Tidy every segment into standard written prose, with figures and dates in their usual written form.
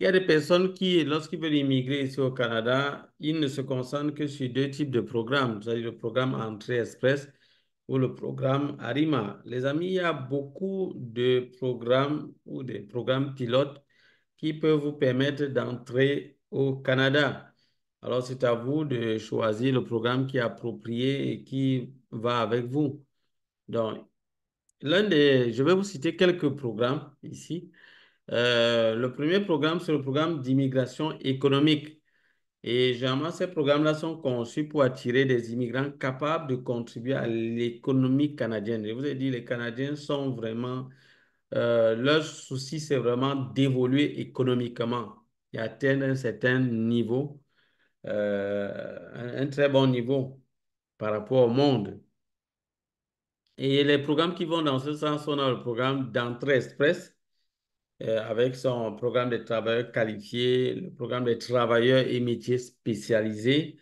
Il y a des personnes qui, lorsqu'ils veulent immigrer ici au Canada, ils ne se concentrent que sur deux types de programmes, c'est-à-dire le programme Entrée Express ou le programme Arima. Les amis, il y a beaucoup de programmes ou des programmes pilotes qui peuvent vous permettre d'entrer au Canada. Alors, c'est à vous de choisir le programme qui est approprié et qui va avec vous. Donc, je vais vous citer quelques programmes ici. Le premier programme, c'est le programme d'immigration économique. Et généralement, ces programmes-là sont conçus pour attirer des immigrants capables de contribuer à l'économie canadienne. Je vous ai dit, les Canadiens sont vraiment, leur souci, c'est vraiment d'évoluer économiquement et atteindre un certain niveau, un très bon niveau par rapport au monde. Et les programmes qui vont dans ce sens sont dans le programme d'entrée express avec son programme de travailleurs qualifiés, le programme de travailleurs et métiers spécialisés.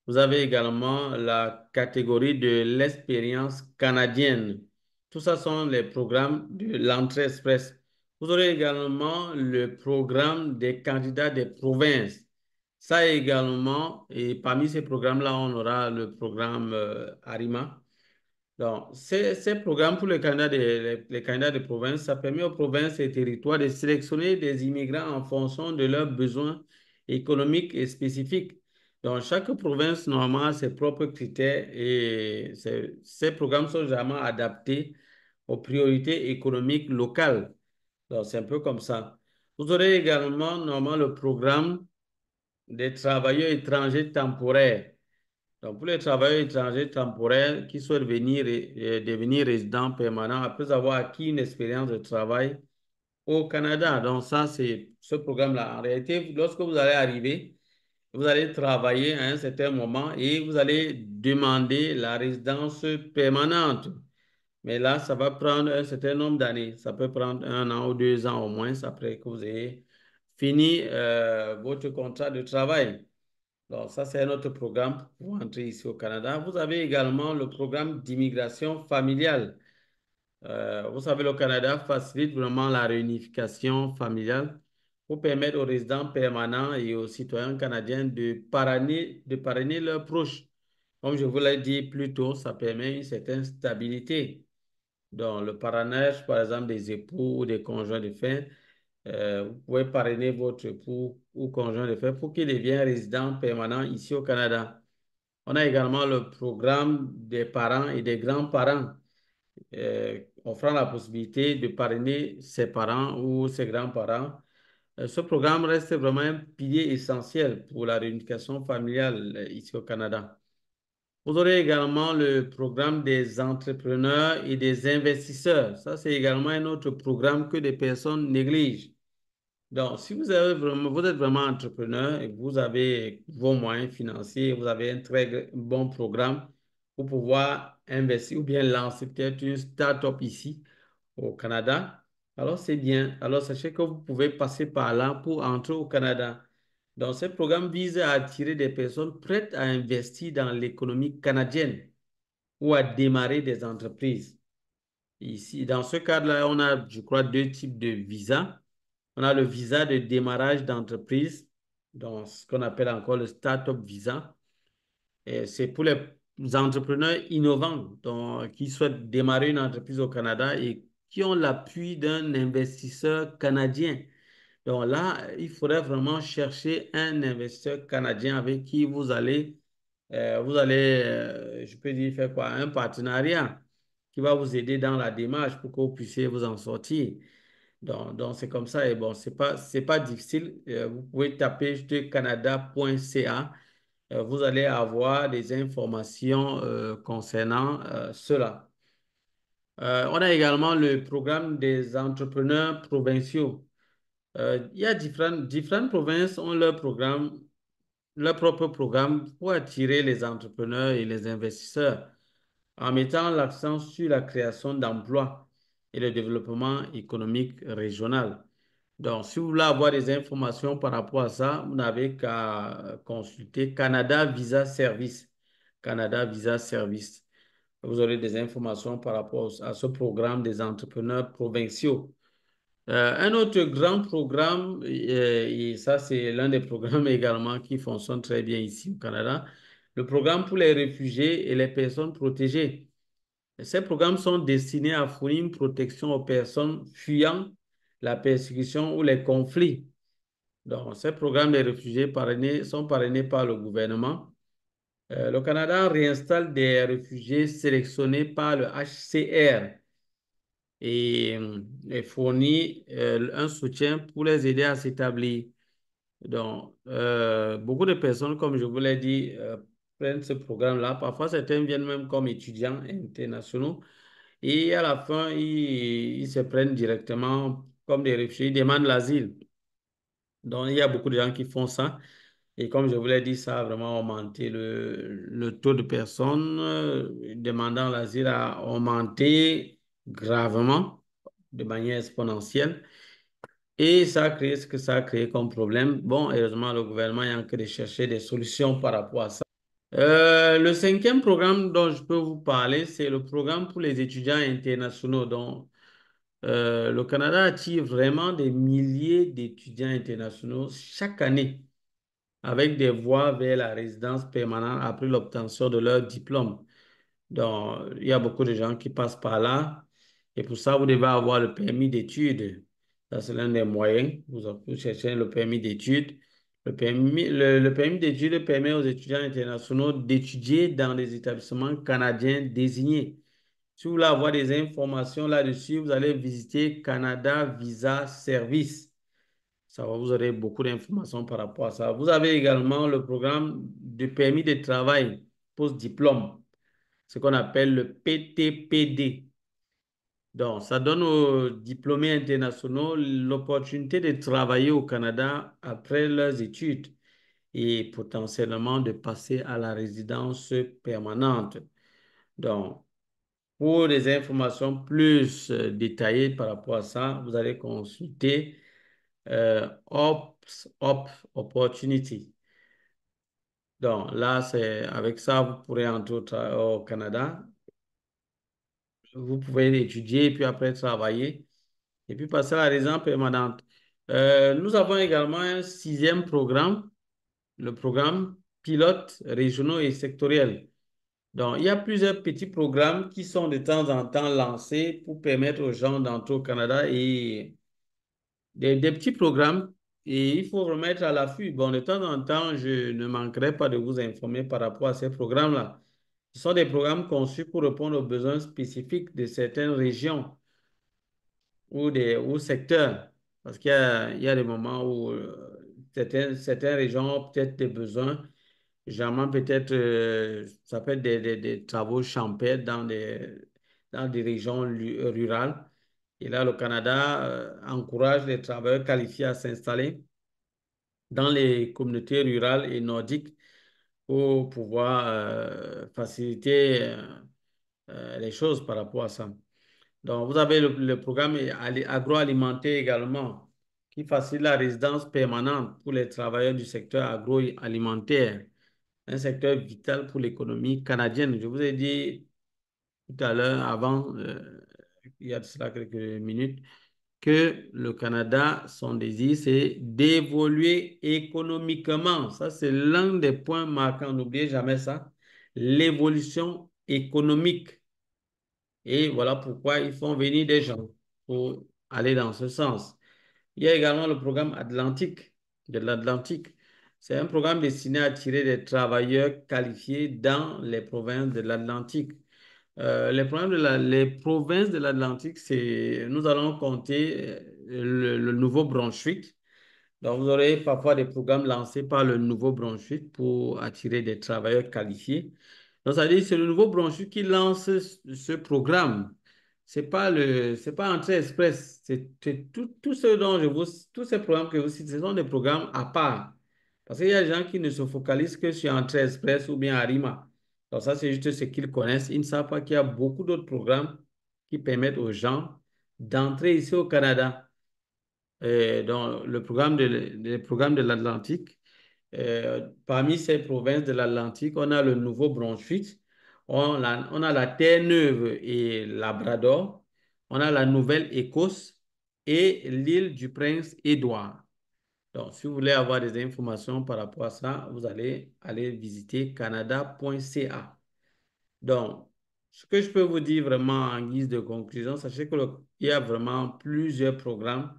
Vous avez également la catégorie de l'expérience canadienne. Tout ça sont les programmes de l'entrée express. Vous aurez également le programme des candidats des provinces. Ça également, et parmi ces programmes-là, on aura le programme ARIMA. Donc, ces programmes pour les candidats de province, ça permet aux provinces et territoires de sélectionner des immigrants en fonction de leurs besoins économiques et spécifiques. Donc, chaque province, normalement, a ses propres critères et ces programmes sont généralement adaptés aux priorités économiques locales. Donc, c'est un peu comme ça. Vous aurez également, normalement, le programme des travailleurs étrangers temporaires. Donc, pour les travailleurs étrangers temporaires qui souhaitent devenir résidents permanents après avoir acquis une expérience de travail au Canada. Donc, ça, c'est ce programme-là. En réalité, lorsque vous allez arriver, vous allez travailler à un certain moment et vous allez demander la résidence permanente. Mais là, ça va prendre un certain nombre d'années. Ça peut prendre 1 an ou 2 ans au moins après que vous ayez fini votre contrat de travail. Donc, ça, c'est un autre programme pour entrer ici au Canada. Vous avez également le programme d'immigration familiale. Vous savez, le Canada facilite vraiment la réunification familiale pour permettre aux résidents permanents et aux citoyens canadiens de parrainer leurs proches. Comme je vous l'ai dit plus tôt, ça permet une certaine stabilité. Donc, le parrainage, par exemple, des époux ou des conjoints de fait, vous pouvez parrainer votre époux ou conjoint de fait pour qu'il devienne résident permanent ici au Canada. On a également le programme des parents et des grands-parents, offrant la possibilité de parrainer ses parents ou ses grands-parents. Ce programme reste vraiment un pilier essentiel pour la réunification familiale ici au Canada. Vous aurez également le programme des entrepreneurs et des investisseurs. Ça, c'est également un autre programme que des personnes négligent. Donc, si vous êtes vraiment entrepreneur et que vous avez vos moyens financiers, vous avez un très bon programme pour pouvoir investir ou bien lancer peut-être une start-up ici au Canada, alors c'est bien. Alors, sachez que vous pouvez passer par là pour entrer au Canada. Donc, ce programme vise à attirer des personnes prêtes à investir dans l'économie canadienne ou à démarrer des entreprises. Ici, dans ce cadre-là, on a, je crois, deux types de visas. On a le visa de démarrage d'entreprise, donc ce qu'on appelle encore le Startup Visa. Et c'est pour les entrepreneurs innovants donc, qui souhaitent démarrer une entreprise au Canada et qui ont l'appui d'un investisseur canadien. Donc là, il faudrait vraiment chercher un investisseur canadien avec qui je peux dire, faire quoi? Un partenariat qui va vous aider dans la démarche pour que vous puissiez vous en sortir. Donc c'est comme ça. Et bon, c'est pas difficile. Vous pouvez taper juste canada.ca. Vous allez avoir des informations concernant cela. On a également le programme des entrepreneurs provinciaux. Il y a différentes provinces ont leur propre programme pour attirer les entrepreneurs et les investisseurs en mettant l'accent sur la création d'emplois et le développement économique régional. Donc, si vous voulez avoir des informations par rapport à ça, vous n'avez qu'à consulter Canada Visa Service. Canada Visa Service. Vous aurez des informations par rapport à ce programme des entrepreneurs provinciaux. Un autre grand programme, et ça c'est l'un des programmes également qui fonctionne très bien ici au Canada, le programme pour les réfugiés et les personnes protégées. Ces programmes sont destinés à fournir une protection aux personnes fuyant la persécution ou les conflits. Donc, ces programmes des réfugiés sont parrainés par le gouvernement. Le Canada réinstalle des réfugiés sélectionnés par le HCR et, et fournit un soutien pour les aider à s'établir. Donc, beaucoup de personnes, comme je vous l'ai dit, prennent ce programme-là. Parfois, certains viennent même comme étudiants internationaux et à la fin, ils se prennent directement comme des réfugiés, ils demandent l'asile. Donc, il y a beaucoup de gens qui font ça. Et comme je vous l'ai dit, ça a vraiment augmenté le taux de personnes demandant l'asile a augmenté gravement, de manière exponentielle. Et ça a créé ce que ça a créé comme problème. Bon, heureusement, le gouvernement est en train de chercher des solutions par rapport à ça. Le cinquième programme dont je peux vous parler, c'est le programme pour les étudiants internationaux. Donc, le Canada attire vraiment des milliers d'étudiants internationaux chaque année avec des voies vers la résidence permanente après l'obtention de leur diplôme. Donc, il y a beaucoup de gens qui passent par là. Et pour ça, vous devez avoir le permis d'études. Ça, c'est l'un des moyens. Vous cherchez le permis d'études. Le permis d'études permet aux étudiants internationaux d'étudier dans les établissements canadiens désignés. Si vous voulez avoir des informations là-dessus, vous allez visiter Canada Visa Service. Vous aurez beaucoup d'informations par rapport à ça. Vous avez également le programme de permis de travail post-diplôme, ce qu'on appelle le PTPD. Donc, ça donne aux diplômés internationaux l'opportunité de travailler au Canada après leurs études et potentiellement de passer à la résidence permanente. Donc, pour des informations plus détaillées par rapport à ça, vous allez consulter Op Opportunity. Donc là, c'est avec ça, vous pourrez entrer au Canada. Vous pouvez étudier et puis après travailler et puis passer à la résidence permanente. Nous avons également un sixième programme, le programme pilote régionaux et sectoriels. Donc, il y a plusieurs petits programmes qui sont de temps en temps lancés pour permettre aux gens d'entrer au Canada et des petits programmes et il faut remettre à l'affût. Bon, de temps en temps, je ne manquerai pas de vous informer par rapport à ces programmes-là. Ce sont des programmes conçus pour répondre aux besoins spécifiques de certaines régions ou secteurs. Parce il y a des moments où certaines régions ont peut-être des besoins. Généralement, peut-être, ça peut être des travaux champêtres dans des régions rurales. Et là, le Canada encourage les travailleurs qualifiés à s'installer dans les communautés rurales et nordiques pour pouvoir faciliter les choses par rapport à ça. Donc, vous avez le programme agroalimentaire également, qui facilite la résidence permanente pour les travailleurs du secteur agroalimentaire, un secteur vital pour l'économie canadienne. Je vous ai dit tout à l'heure, avant, il y a de cela quelques minutes, que le Canada, son désir, c'est d'évoluer économiquement. Ça, c'est l'un des points marquants. N'oubliez jamais ça. L'évolution économique. Et voilà pourquoi ils font venir des gens pour aller dans ce sens. Il y a également le programme Atlantique, de l'Atlantique. C'est un programme destiné à attirer des travailleurs qualifiés dans les provinces de l'Atlantique. Les provinces de l'Atlantique, nous allons compter le Nouveau-Brunswick. Donc, vous aurez parfois des programmes lancés par le Nouveau-Brunswick pour attirer des travailleurs qualifiés. Donc, ça veut dire que c'est le Nouveau-Brunswick qui lance ce programme. C'est pas Entrée Express. C'est tout ce dont tous ces programmes que vous citez, ce sont des programmes à part. Parce qu'il y a des gens qui ne se focalisent que sur Entrée Express ou bien Arima. Donc, ça, c'est juste ce qu'ils connaissent. Ils ne savent pas qu'il y a beaucoup d'autres programmes qui permettent aux gens d'entrer ici au Canada dans les programmes de l'Atlantique. Parmi ces provinces de l'Atlantique, on a le Nouveau-Brunswick, on a la Terre-Neuve et Labrador, on a la Nouvelle-Écosse, et l'île du Prince-Édouard. Donc, si vous voulez avoir des informations par rapport à ça, vous allez aller visiter canada.ca. Donc, ce que je peux vous dire vraiment en guise de conclusion, sachez qu'il y a vraiment plusieurs programmes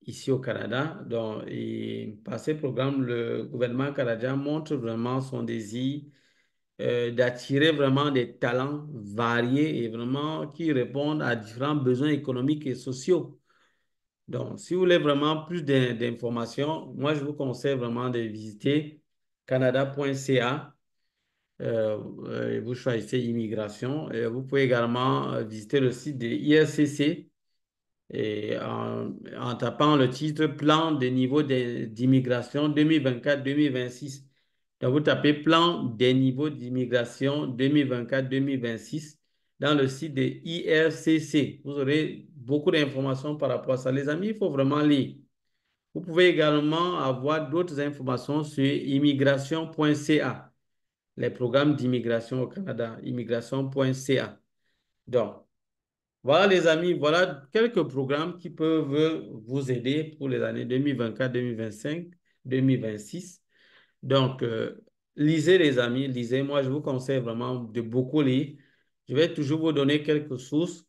ici au Canada. Donc, et par ces programmes, le gouvernement canadien montre vraiment son désir d'attirer vraiment des talents variés et vraiment qui répondent à différents besoins économiques et sociaux. Donc, si vous voulez vraiment plus d'informations, moi, je vous conseille vraiment de visiter canada.ca. Vous choisissez immigration. Vous pouvez également visiter le site de IRCC et en tapant le titre Plan des niveaux d'immigration 2024-2026. Donc, vous tapez Plan des niveaux d'immigration 2024-2026 dans le site de IRCC. Vous aurez beaucoup d'informations par rapport à ça. Les amis, il faut vraiment lire. Vous pouvez également avoir d'autres informations sur immigration.ca, les programmes d'immigration au Canada, immigration.ca. Donc, voilà les amis, voilà quelques programmes qui peuvent vous aider pour les années 2024, 2025, 2026. Donc, lisez les amis, lisez. Moi, je vous conseille vraiment de beaucoup lire. Je vais toujours vous donner quelques sources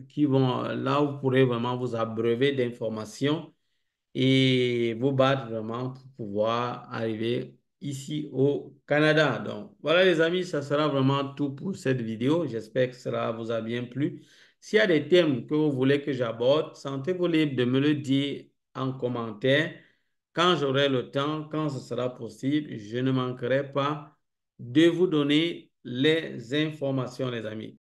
qui vont, là, vous pourrez vraiment vous abreuver d'informations et vous battre vraiment pour pouvoir arriver ici au Canada. Donc, voilà les amis, ça sera vraiment tout pour cette vidéo. J'espère que cela vous a bien plu. S'il y a des thèmes que vous voulez que j'aborde, sentez-vous libre de me le dire en commentaire. Quand j'aurai le temps, quand ce sera possible, je ne manquerai pas de vous donner les informations, les amis.